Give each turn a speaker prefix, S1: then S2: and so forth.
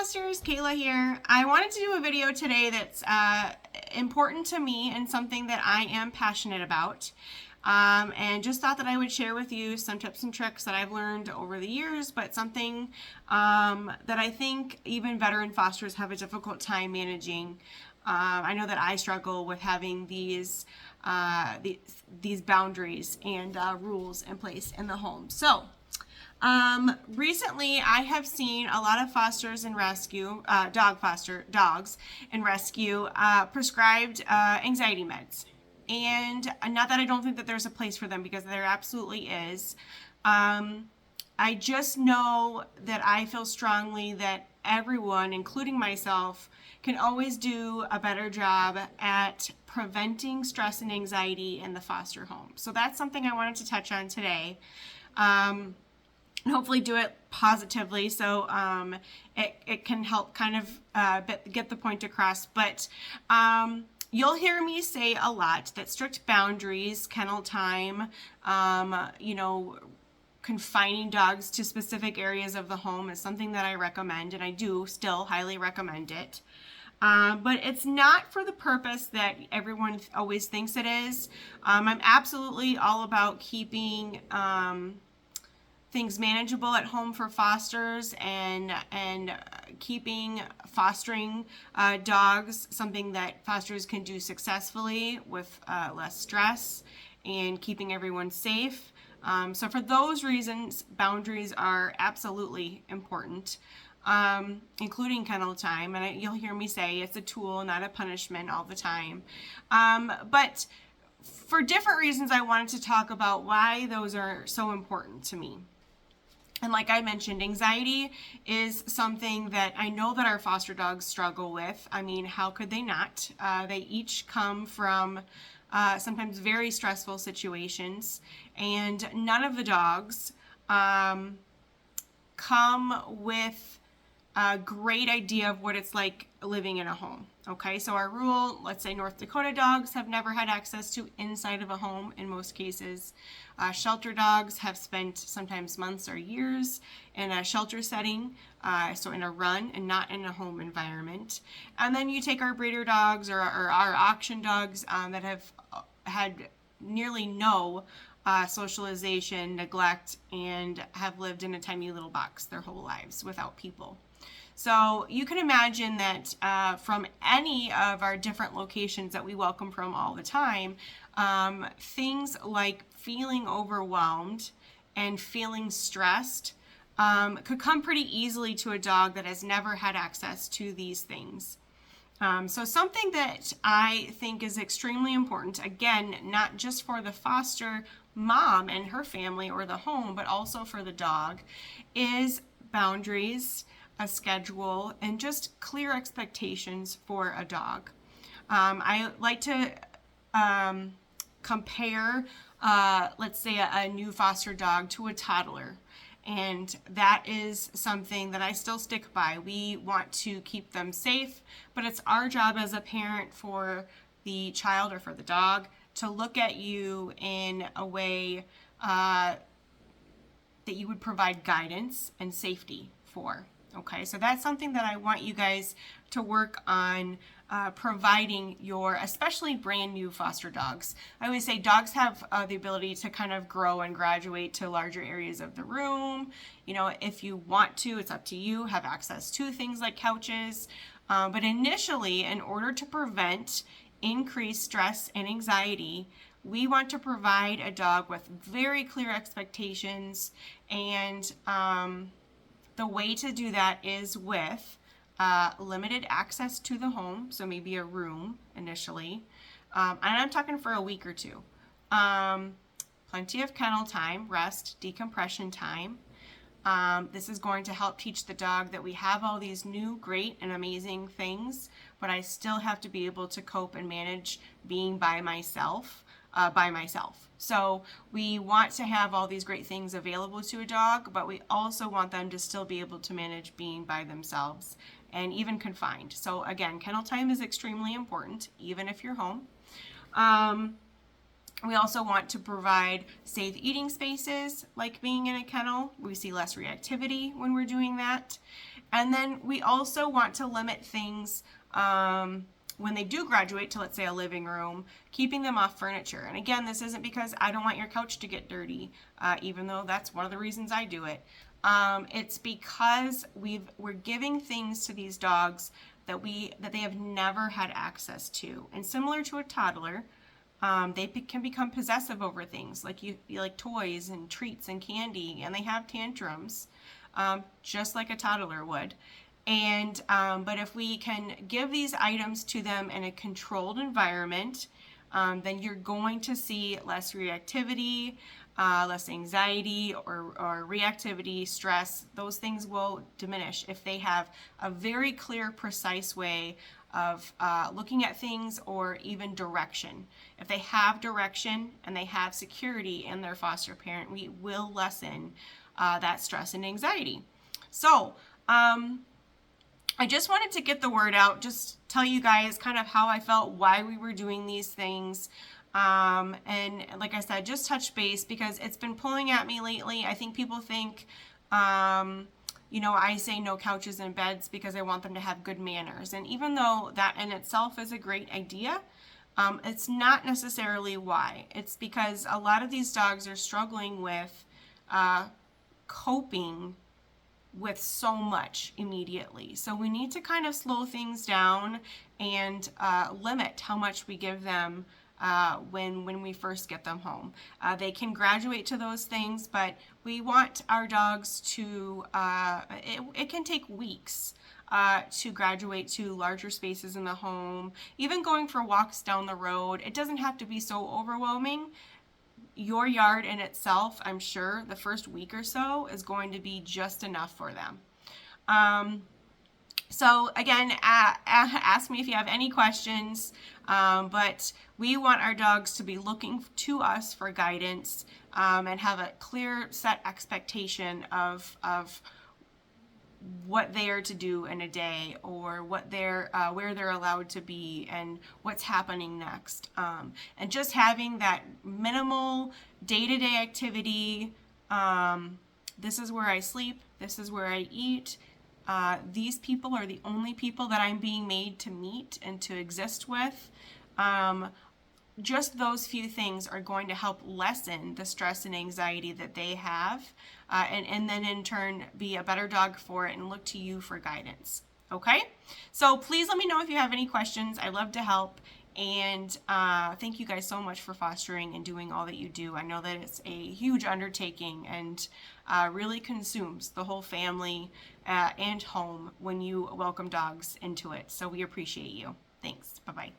S1: Fosters, Kayla here. I wanted to do a video today that's important to me and something that I am passionate about. And just thought that I would share with you some tips and tricks that I've learned over the years, but something that I think even veteran fosters have a difficult time managing. I know that I struggle with having these boundaries and rules in place in the home. So recently I have seen a lot of fosters and rescue, dogs and rescue, prescribed anxiety meds. And not that I don't think that there's a place for them, because there absolutely is. I just know that I feel strongly that everyone, including myself, can always do a better job at preventing stress and anxiety in the foster home. So that's something I wanted to touch on today. And hopefully do it positively, so it can help kind of get the point across. But you'll hear me say a lot that strict boundaries, kennel time, confining dogs to specific areas of the home is something that I recommend, and I do still highly recommend it. But it's not for the purpose that everyone always thinks it is. I'm absolutely all about keeping things manageable at home for fosters, and keeping fostering dogs something that fosters can do successfully with less stress and keeping everyone safe. So for those reasons, boundaries are absolutely important, including kennel time. And you'll hear me say it's a tool, not a punishment, all the time. But for different reasons, I wanted to talk about why those are so important to me. And like I mentioned, anxiety is something that I know that our foster dogs struggle with. I mean, how could they not? They each come from sometimes very stressful situations, and none of the dogs come with a great idea of what it's like living in a home. Okay, so our rule, let's say North Dakota dogs have never had access to inside of a home in most cases. Shelter dogs have spent sometimes months or years in a shelter setting, so in a run and not in a home environment. And then you take our breeder dogs or our auction dogs that have had nearly no socialization, neglect, and have lived in a tiny little box their whole lives without people. So you can imagine that from any of our different locations that we welcome from all the time, things like feeling overwhelmed and feeling stressed could come pretty easily to a dog that has never had access to these things. So something that I think is extremely important, again, not just for the foster mom and her family or the home, but also for the dog, is boundaries, a schedule, and just clear expectations for a dog. I like to compare, let's say, a new foster dog to a toddler. And that is something that I still stick by. We want to keep them safe, but it's our job as a parent for the child or for the dog to look at you in a way that you would provide guidance and safety for. Okay, so that's something that I want you guys to work on providing your, especially brand new foster dogs. I always say dogs have the ability to kind of grow and graduate to larger areas of the room. You know, if you want to, it's up to you, have access to things like couches. But initially, in order to prevent increased stress and anxiety, we want to provide a dog with very clear expectations, and the way to do that is with limited access to the home, so maybe a room initially, and I'm talking for a week or two. Plenty of kennel time, rest, decompression time. This is going to help teach the dog that we have all these new, great, and amazing things, but I still have to be able to cope and manage being by myself. So we want to have all these great things available to a dog, but we also want them to still be able to manage being by themselves and even confined. So again, kennel time is extremely important, even if you're home. We also want to provide safe eating spaces, like being in a kennel. We see less reactivity when we're doing that. And then we also want to limit things when they do graduate to, let's say, a living room, keeping them off furniture. And again, this isn't because I don't want your couch to get dirty, even though that's one of the reasons I do it. It's because we're giving things to these dogs that they have never had access to. And similar to a toddler, they can become possessive over things like like toys and treats and candy, and they have tantrums, just like a toddler would. And but if we can give these items to them in a controlled environment, then you're going to see less reactivity, less anxiety or reactivity, stress. Those things will diminish if they have a very clear, precise way of looking at things, or even direction. If they have direction and they have security in their foster parent, we will lessen that stress and anxiety. So I just wanted to get the word out, just tell you guys kind of how I felt, why we were doing these things. And like I said, just touch base because it's been pulling at me lately. I think people think, I say no couches and beds because I want them to have good manners. And even though that in itself is a great idea, it's not necessarily why. It's because a lot of these dogs are struggling with coping with so much immediately. So we need to kind of slow things down and limit how much we give them when we first get them home. They can graduate to those things, but we want our dogs to, it can take weeks to graduate to larger spaces in the home. Even going for walks down the road, it doesn't have to be so overwhelming. Your yard in itself, I'm sure, the first week or so is going to be just enough for them. So again, ask me if you have any questions, but we want our dogs to be looking to us for guidance and have a clear set expectation of what they are to do in a day, or what where they're allowed to be and what's happening next. And just having that minimal day-to-day activity. This is where I sleep. This is where I eat. These people are the only people that I'm being made to meet and to exist with. Just those few things are going to help lessen the stress and anxiety that they have, and then in turn be a better dog for it and look to you for guidance. Okay? So please let me know if you have any questions. I love to help. And thank you guys so much for fostering and doing all that you do. I know that it's a huge undertaking and really consumes the whole family and home when you welcome dogs into it. So we appreciate you. Thanks. Bye-bye.